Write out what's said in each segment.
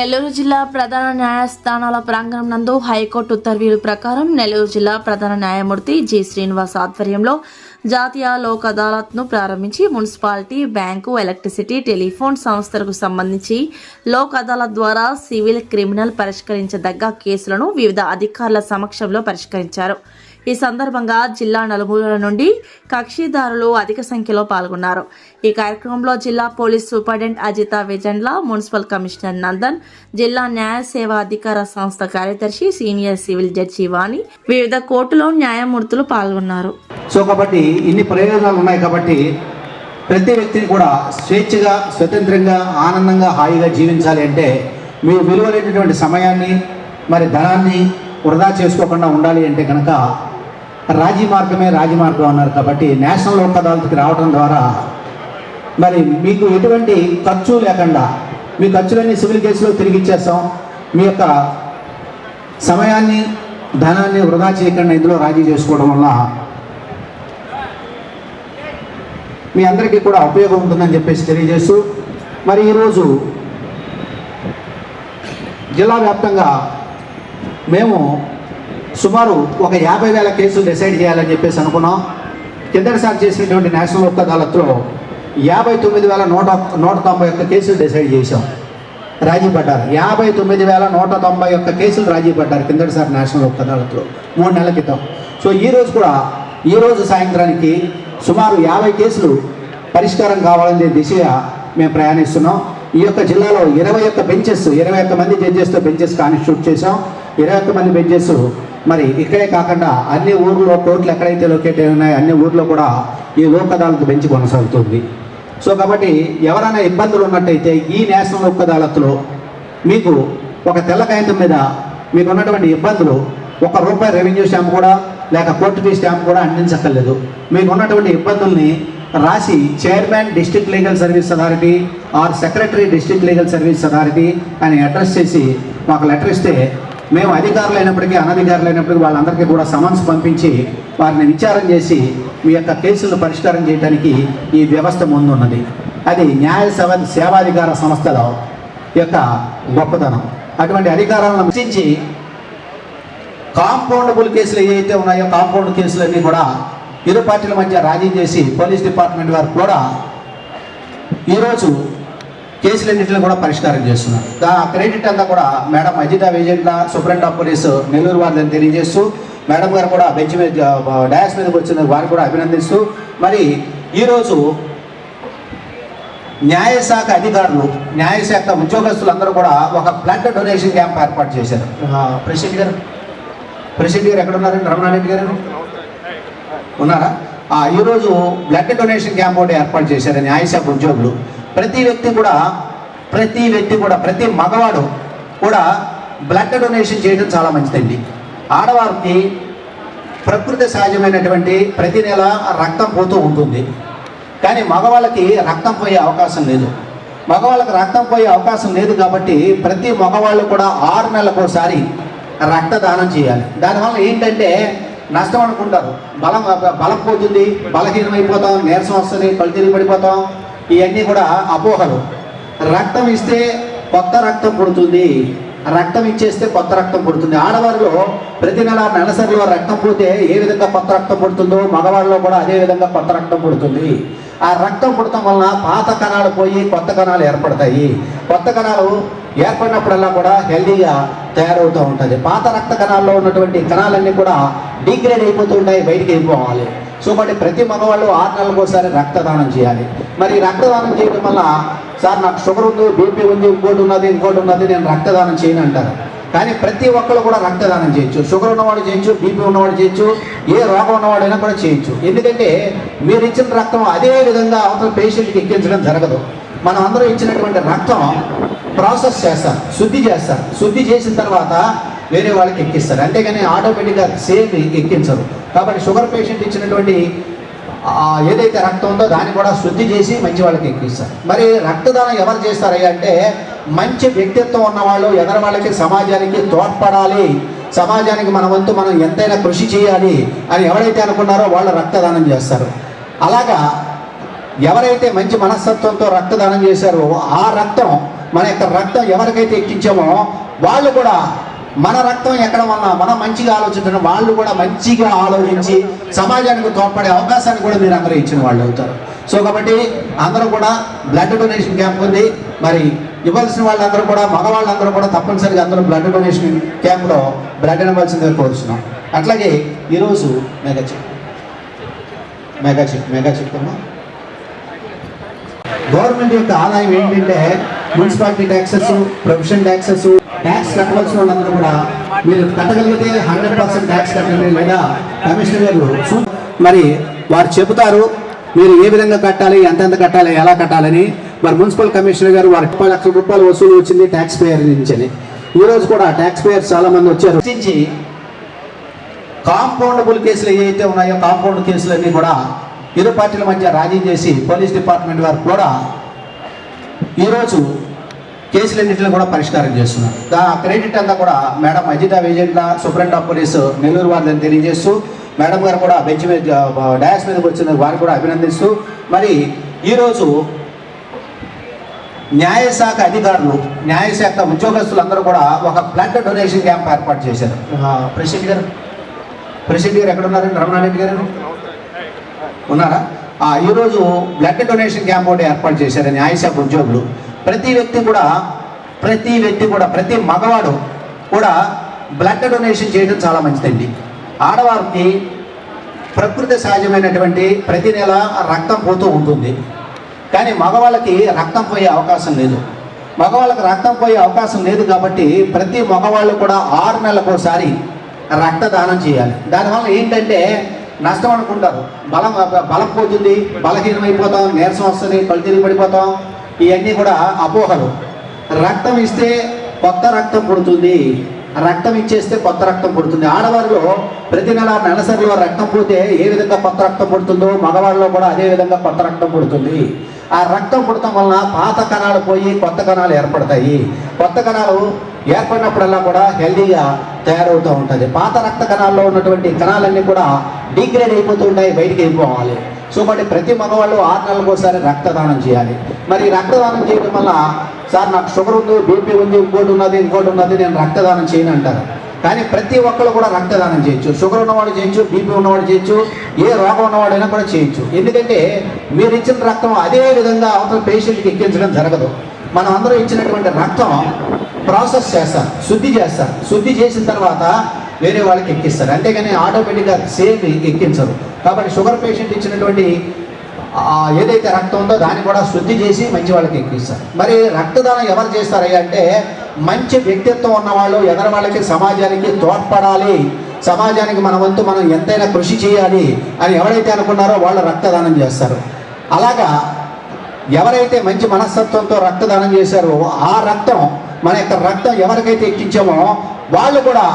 నెల్లూరు జిల్లా ప్రధాన న్యాయస్థానాల ప్రాంగణం నందు హైకోర్టు ఉత్తర్వుల ప్రకారం నెల్లూరు జిల్లా ప్రధాన న్యాయమూర్తి జి శ్రీనివాస్ ఆధ్వర్యంలో జాతీయ లోక్ అదాలత్ను ప్రారంభించి మున్సిపాలిటీ, బ్యాంకు, ఎలక్ట్రిసిటీ, టెలిఫోన్ సంస్థలకు సంబంధించి లోక్ అదాలత్ ద్వారా సివిల్, క్రిమినల్ పరిష్కరించదగ్గ కేసులను వివిధ అధికారుల సమక్షంలో పరిష్కరించారు. ఈ సందర్భంగా జిల్లా నలుమూలల నుండి కక్షిదారులు అధిక సంఖ్యలో పాల్గొన్నారు. ఈ కార్యక్రమంలో జిల్లా police superintendent Ajitha Vejendla, municipal commissioner Nandan, జిల్లా న్యాయ సేవా అధికార సంస్థ కార్యదర్శి, సీనియర్ సివిల్ జడ్జి వాణి, వివిధ కోర్టులో న్యాయమూర్తులు పాల్గొన్నారు. సో కాబట్టి ఇన్ని ప్రయోజనాలు ఉన్నాయి కాబట్టి ప్రతి వ్యక్తిని కూడా స్వేచ్ఛగా, స్వతంత్రంగా, ఆనందంగా, హాయిగా జీవించాలి అంటే మీ విలువైనటువంటి సమయాన్ని, మరి ధనాన్ని వృధా చేసుకోకుండా ఉండాలి అంటే కనుక రాజీ మార్గమే రాజమార్గం అన్నారు. కాబట్టి నేషనల్ లోక్ అదాలత్కి రావడం ద్వారా మరి మీకు ఎటువంటి ఖర్చు లేకుండా మీ ఖర్చులన్నీ సివిల్ కేసులో తిరిగి ఇచ్చేస్తాం. మీ యొక్క సమయాన్ని, ధనాన్ని వృధా చేయకుండా ఇందులో రాజీ చేసుకోవడం వల్ల మీ అందరికీ కూడా ఉపయోగం ఉంటుందని చెప్పేసి తెలియజేస్తూ, మరి ఈరోజు జిల్లా వ్యాప్తంగా మేము సుమారు ఒక 50,000 కేసులు డిసైడ్ చేయాలని చెప్పేసి అనుకున్నాం. కిందటిసారి చేసినటువంటి నేషనల్ లోక్ అదాలత్లో 59,191 కేసులు డిసైడ్ చేశాం, రాజీ పడ్డారు. 59,191 కేసులు రాజీ పడ్డారు కిందటిసారి నేషనల్ లోక్ అదాలత్లో 3 నెలల క్రితం. సో ఈరోజు సాయంత్రానికి సుమారు 50 కేసులు పరిష్కారం కావాలనే దిశగా మేము ప్రయాణిస్తున్నాం. ఈ యొక్క జిల్లాలో 21 బెంచెస్, 21 మంది జడ్జెస్తో బెంచెస్ కాన్స్టిట్యూట్ చేసాం. 21 మంది బెంచెస్ మరి ఇక్కడే కాకుండా అన్ని ఊర్లో, కోర్టులు ఎక్కడైతే లొకేట్ అయి ఉన్నాయో అన్ని ఊర్లో కూడా ఈ లోక్ అదాలత్ బెంచ్ కొనసాగుతుంది. సో కాబట్టి ఎవరైనా ఇబ్బందులు ఉన్నట్టయితే ఈ నేషనల్ లోక్ అదాలత్లో మీకు ఒక తెల్ల కాగితం మీద మీకు ఉన్నటువంటి ఇబ్బందులు ₹1 రెవెన్యూ స్టాంప్ కూడా లేక కోర్టు ఫీ స్టాంప్ కూడా అందించక్కర్లేదు. మీకు ఉన్నటువంటి ఇబ్బందుల్ని రాసి chairman district legal service authority or secretary district legal service authority అని అడ్రస్ చేసి మాకు లెటర్ ఇస్తే మేము అధికారులు అయినప్పటికీ, అనధికారులు అయినప్పటికీ వాళ్ళందరికీ కూడా సమన్స్ పంపించి వారిని విచారం చేసి మీ యొక్క కేసులను పరిష్కారం చేయడానికి ఈ వ్యవస్థ ముందున్నది. అది న్యాయ సేవాధికార సంస్థల యొక్క గొప్పతనం. అటువంటి అధికారాలను రక్షించి కాంపౌండబుల్ కేసులు ఏవైతే ఉన్నాయో కాంపౌండ్ కేసులన్నీ కూడా ఇరు పార్టీల మధ్య రాజీ చేసి పోలీస్ డిపార్ట్మెంట్ వారు కూడా ఈరోజు కేసులన్నింటినీ కూడా పరిష్కారం చేస్తున్నారు. క్రెడిట్ అంతా కూడా madam Ajitha Vejendla, superintendent of police Nellore వారిని తెలియజేస్తూ, మేడం గారు కూడా బెంచ్ మీద డయాస్ మీదకి వచ్చిన వారిని కూడా అభినందిస్తూ, మరి ఈరోజు న్యాయశాఖ అధికారులు, న్యాయశాఖ ఉద్యోగస్తులందరూ కూడా ఒక బ్లడ్ డొనేషన్ క్యాంప్ ఏర్పాటు చేశారు. ప్రెసిడెంట్ గారు ఎక్కడ ఉన్నారండి? రమణారెడ్డి గారు ఉన్నారా? ఈరోజు బ్లడ్ డొనేషన్ క్యాంప్ ఒకటి ఏర్పాటు చేశారు న్యాయశాఖ ఉద్యోగులు. ప్రతి వ్యక్తి కూడా ప్రతి మగవాడు కూడా బ్లడ్ డొనేషన్ చేయడం చాలా మంచిదండి. ఆడవారికి ప్రకృతి సహజమైనటువంటి ప్రతి నెల రక్తం పోతూ ఉంటుంది, కానీ మగవాళ్ళకి రక్తం పోయే అవకాశం లేదు. మగవాళ్ళకి రక్తం పోయే అవకాశం లేదు కాబట్టి ప్రతి మగవాళ్ళు కూడా 6 నెలలకోసారి రక్తదానం చేయాలి. దానివల్ల ఏంటంటే నష్టం అనుకుంటారు, బలం పోతుంది, బలహీనమైపోతాం, నీరసం వస్తుంది, కళ్ళు తిరిగి పడిపోతాం, ఇవన్నీ కూడా అపోహలు. రక్తం ఇస్తే కొత్త రక్తం పుడుతుంది, రక్తం ఇచ్చేస్తే కొత్త రక్తం పుడుతుంది. ఆడవారిలో ప్రతి నెలసరిలో రక్తం పోతే ఏ విధంగా కొత్త రక్తం పుడుతుందో మగవారిలో కూడా అదే విధంగా కొత్త రక్తం పుడుతుంది. ఆ రక్తం పుడటం వలన పాత కణాలు పోయి కొత్త కణాలు ఏర్పడతాయి. కొత్త కణాలు ఏర్పడినప్పుడల్లా కూడా హెల్దీగా తయారవుతూ ఉంటుంది. పాత రక్త కణాల్లో ఉన్నటువంటి కణాలన్నీ కూడా డిగ్రేడ్ అయిపోతూ ఉంటాయి, బయటికి వెళ్ళిపోవాలి. సో కాబట్టి ప్రతి మగవాళ్ళు 6 నెలలకోసారి రక్తదానం చేయాలి. మరి రక్తదానం చేయడం వల్ల, సార్ నాకు షుగర్ ఉంది, బీపీ ఉంది, ఇంకోటి ఉన్నది, నేను రక్తదానం చేయను అంటారు. కానీ ప్రతి ఒక్కరు కూడా రక్తదానం చేయొచ్చు. షుగర్ ఉన్నవాడు చేయొచ్చు, బీపీ ఉన్నవాడు చేయొచ్చు, ఏ రోగం ఉన్నవాడైనా కూడా చేయొచ్చు. ఎందుకంటే మీరు ఇచ్చిన రక్తం అదే విధంగా అవతల పేషెంట్కి ఎక్కించడం జరగదు. మనం అందరూ ఇచ్చినటువంటి రక్తం ప్రాసెస్ చేస్తారు, శుద్ధి చేసిన తర్వాత వేరే వాళ్ళకి ఎక్కిస్తారు, అంతేగాని ఆటోమేటిక్గా సేమ్ ఎక్కించరు. కాబట్టి షుగర్ పేషెంట్ ఇచ్చినటువంటి ఏదైతే రక్తం ఉందో దాన్ని కూడా శుద్ధి చేసి మంచి వాళ్ళకి ఎక్కిస్తారు. మరి రక్తదానం ఎవరు చేస్తారయ్యా అంటే మంచి వ్యక్తిత్వం ఉన్నవాళ్ళు, ఎదరి వాళ్ళకి, సమాజానికి తోడ్పడాలి, సమాజానికి మన వంతు మనం ఎంతైనా కృషి చేయాలి అని ఎవరైతే అనుకున్నారో వాళ్ళు రక్తదానం చేస్తారు. అలాగా ఎవరైతే మంచి మనస్తత్వంతో రక్తదానం చేశారో ఆ రక్తం మన యొక్క రక్తం ఎవరికైతే ఎక్కించామో వాళ్ళు కూడా మన రక్తం ఎక్కడం వలన మనం మంచిగా ఆలోచించడం, వాళ్ళు కూడా మంచిగా ఆలోచించి సమాజానికి తోడ్పడే అవకాశాన్ని కూడా మీరు అందరూ ఇచ్చిన వాళ్ళు అవుతారు. సో కాబట్టి అందరూ కూడా బ్లడ్ డొనేషన్ క్యాంప్ ఉంది. మరి ఇవ్వాల్సిన వాళ్ళందరూ కూడా, మగవాళ్ళందరూ కూడా తప్పనిసరిగా అందరూ బ్లడ్ డొనేషన్ క్యాంప్లో బ్లడ్ ఇవ్వాల్సిందిగా కోరుతున్నాం. అట్లాగే ఈరోజు మెగా చెక్ అమ్మా. గవర్నమెంట్ యొక్క ఆదాయం ఏంటంటే municipality taxes, provision taxes, tax కట్టవలసిన వాళ్ళందరూ కూడా మీరు కట్టగలిగితే 100% ట్యాక్స్ కట్టండి, లేదా కమిషనర్ గారు మరి వారు చెబుతారు మీరు ఏ విధంగా కట్టాలి, ఎంతెంత కట్టాలి, ఎలా కట్టాలని. మరి మున్సిపల్ కమిషనర్ గారు వారి 30 లక్షల రూపాయలు వసూలు వచ్చింది ట్యాక్స్ పేయర్ నుంచి. ఈరోజు కూడా ట్యాక్స్ పేయర్స్ చాలా మంది వచ్చారు. కాంపౌండబుల్ కేసులు ఏవైతే ఉన్నాయో కాంపౌండ్ కేసులన్నీ కూడా ఇరు పార్టీల మధ్య రాజీ చేసి పోలీస్ డిపార్ట్మెంట్ వారు కూడా ఈరోజు కేసులన్నింటినీ కూడా పరిష్కారం చేస్తున్నారు. క్రెడిట్ అంతా కూడా madam Ajitha Vejendla superintendent of police Nellore వారిని తెలియజేస్తూ, మేడం గారు కూడా బెంచ్ మీద డయాస్ మీదకి వచ్చిన వారిని కూడా అభినందిస్తూ, మరి ఈరోజు న్యాయశాఖ అధికారులు, న్యాయశాఖ ఉద్యోగస్తులందరూ కూడా ఒక బ్లడ్ డొనేషన్ క్యాంప్ ఏర్పాటు చేశారు. ప్రెసిడెంట్ గారు ఎక్కడ ఉన్నారండి? రమణారెడ్డి గారు ఉన్నారా? ఈరోజు బ్లడ్ డొనేషన్ క్యాంప్ ఒకటి ఏర్పాటు చేశారు న్యాయశాఖ ఉద్యోగులు. ప్రతి వ్యక్తి కూడా ప్రతి మగవాడు కూడా బ్లడ్ డొనేషన్ చేయడం చాలా మంచిదండి. ఆడవారికి ప్రకృతి సహజమైనటువంటి ప్రతి నెల రక్తం పోతూ ఉంటుంది, కానీ మగవాళ్ళకి రక్తం పోయే అవకాశం లేదు. మగవాళ్ళకి రక్తం పోయే అవకాశం లేదు కాబట్టి ప్రతి మగవాళ్ళు కూడా 6 నెలలకోసారి రక్తదానం చేయాలి. దానివల్ల ఏంటంటే నష్టం అనుకుంటారు, బలం పోతుంది, బలహీనమైపోతాం, నీరసం వస్తుంది, కళ్ళు తిరిగి పడిపోతాం, ఇవన్నీ కూడా అపోహలు. రక్తం ఇస్తే కొత్త రక్తం పుడుతుంది, రక్తం ఇచ్చేస్తే కొత్త రక్తం పుడుతుంది. ఆడవారిలో ప్రతి నెలసరిలో రక్తం పోతే ఏ విధంగా కొత్త రక్తం పుడుతుందో మగవారిలో కూడా అదే విధంగా కొత్త రక్తం పుడుతుంది. ఆ రక్తం పుడటం వలన పాత కణాలు పోయి కొత్త కణాలు ఏర్పడతాయి. కొత్త కణాలు ఏర్పడినప్పుడల్లా కూడా హెల్దీగా తయారవుతూ ఉంటుంది. పాత రక్త కణాల్లో ఉన్నటువంటి కణాలన్నీ కూడా డిగ్రేడ్ అయిపోతూ ఉంటాయి, బయటికి వెళ్ళిపోవాలి. సో కాబట్టి ప్రతి మగవాళ్ళు 6 నెలలకోసారి రక్తదానం చేయాలి. మరి రక్తదానం చేయడం వల్ల సార్ నాకు షుగర్ ఉంది, బీపీ ఉంది, ఇంకోటి ఉన్నది నేను రక్తదానం చేయను అంటారు. కానీ ప్రతి ఒక్కరు కూడా రక్తదానం చేయొచ్చు. షుగర్ ఉన్నవాడు చేయొచ్చు, బీపీ ఉన్నవాడు చేయొచ్చు, ఏ రోగం ఉన్నవాడైనా కూడా చేయొచ్చు. ఎందుకంటే మీరు ఇచ్చిన రక్తం అదే విధంగా అవతల పేషెంట్కి ఎక్కించడం జరగదు. మనం అందరూ ఇచ్చినటువంటి రక్తం ప్రాసెస్ చేస్తారు, శుద్ధి చేసిన తర్వాత వేరే వాళ్ళకి ఎక్కిస్తారు, అంతేగాని ఆటోమేటిక్గా సేమ్ ఎక్కించరు. కాబట్టి షుగర్ పేషెంట్ ఇచ్చినటువంటి ఏదైతే రక్తం ఉందో దాన్ని కూడా శుద్ధి చేసి మంచి వాళ్ళకి ఎక్కిస్తారు. మరి రక్తదానం ఎవరు చేస్తారయ్యా అంటే మంచి వ్యక్తిత్వం ఉన్నవాళ్ళు, ఎదర వాళ్ళకి సమాజానికి తోడ్పడాలి, సమాజానికి మన వంతు మనం ఎంతైనా కృషి చేయాలి అని ఎవరైతే అనుకున్నారో వాళ్ళు రక్తదానం చేస్తారు. అలాగా ఎవరైతే మంచి మనస్తత్వంతో రక్తదానం చేశారో ఆ రక్తం, మన యొక్క రక్తం ఎవరికైతే ఎక్కించామో వాళ్ళు కూడా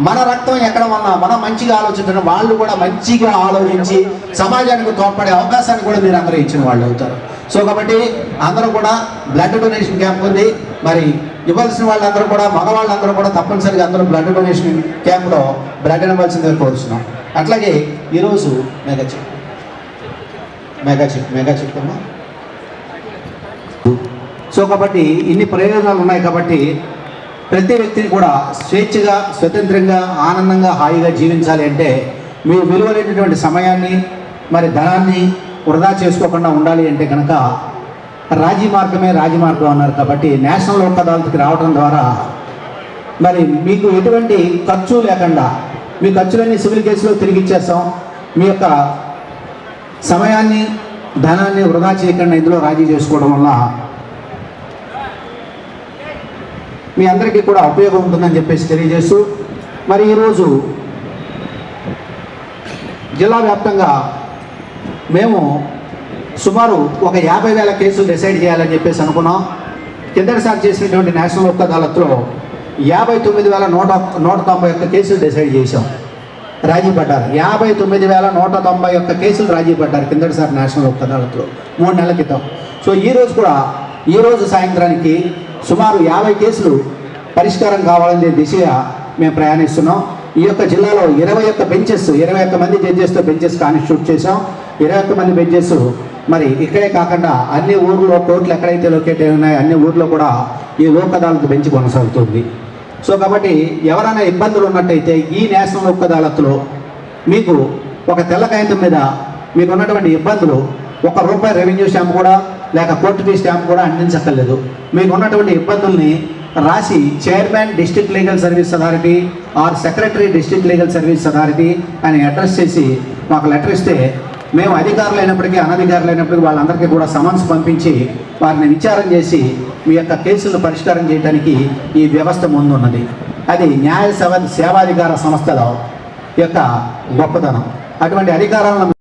మన రక్తం ఎక్కడం వలన మనం మంచిగా ఆలోచించడం, వాళ్ళు కూడా మంచిగా ఆలోచించి సమాజానికి తోడ్పడే అవకాశాన్ని కూడా మీరు అందరూ ఇచ్చిన వాళ్ళు అవుతారు. సో కాబట్టి అందరూ కూడా బ్లడ్ డొనేషన్ క్యాంప్ ఉంది. మరి ఇవ్వాల్సిన వాళ్ళందరూ కూడా, మగవాళ్ళందరూ కూడా తప్పనిసరిగా అందరూ బ్లడ్ డొనేషన్ క్యాంప్లో బ్లడ్ ఇవ్వాల్సిందిగా కోరుతున్నాం. అట్లాగే ఈరోజు మెగా చెక్ అమ్మా. సో కాబట్టి ఇన్ని ప్రయోజనాలు ఉన్నాయి కాబట్టి ప్రతి వ్యక్తిని కూడా స్వేచ్ఛగా, స్వతంత్రంగా, ఆనందంగా, హాయిగా జీవించాలి అంటే మీ విలువైనటువంటి సమయాన్ని, మరి ధనాన్ని వృధా చేసుకోకుండా ఉండాలి అంటే కనుక రాజీ మార్గం అన్నారు. కాబట్టి నేషనల్ లోక్ అదాలత్కి రావడం ద్వారా మరి మీకు ఎటువంటి ఖర్చు లేకుండా మీ ఖర్చులన్నీ సివిల్ కేసులో తిరిగి ఇచ్చేస్తాం. మీ యొక్క సమయాన్ని, ధనాన్ని వృధా చేయకుండా ఇందులో రాజీ చేసుకోవడం వల్ల మీ అందరికీ కూడా ఉపయోగం ఉంటుందని చెప్పేసి తెలియజేస్తూ, మరి ఈరోజు జిల్లా వ్యాప్తంగా మేము సుమారు ఒక 50,000 కేసులు డిసైడ్ చేయాలని చెప్పేసి అనుకున్నాం. కిందటిసారి చేసినటువంటి నేషనల్ లోక్ అదాలత్లో 59,191 కేసులు డిసైడ్ చేశాం, రాజీ పడ్డారు. 59,191 కేసులు రాజీ పడ్డారు కిందటిసారి నేషనల్ లోక్ అదాలత్లో 3 నెలల క్రితం. సో ఈరోజు సాయంత్రానికి సుమారు 50 కేసులు పరిష్కారం కావాలనే దిశగా మేము ప్రయాణిస్తున్నాం. ఈ యొక్క జిల్లాలో 21 మంది జడ్జెస్తో బెంచెస్ కాన్స్టిట్యూట్ చేసాం. 21 మంది బెంచెస్ మరి ఇక్కడే కాకుండా అన్ని ఊర్లో కోర్టులు ఎక్కడైతే లొకేట్ అయి ఉన్నాయో అన్ని ఊర్లో కూడా ఈ లోక్ అదాలత్ బెంచ్ కొనసాగుతుంది. సో కాబట్టి ఎవరైనా ఇబ్బందులు ఉన్నట్టయితే ఈ నేషనల్ లోక్ అదాలత్లో మీకు ఒక తెల్ల కాగితం మీద మీకు ఉన్నటువంటి ఇబ్బందులు ₹1 రెవెన్యూ స్టాంప్ కూడా లేక కోర్టు ఫీ స్టాంప్ కూడా అందించక్కర్లేదు. మీకు ఉన్నటువంటి ఇబ్బందుల్ని రాసి chairman district legal service authority or secretary district legal service authority అని అడ్రస్ చేసి మాకు లెటర్ ఇస్తే మేము అధికారులైనప్పటికీ అనధికారులైనప్పటికీ వాళ్ళందరికీ కూడా సమన్స్ పంపించి వారిని విచారం చేసి మీ యొక్క కేసులను పరిష్కారం చేయడానికి ఈ వ్యవస్థ ముందున్నది. అది న్యాయ సేవాధికార సంస్థల యొక్క గొప్పతనం. అటువంటి అధికారాలను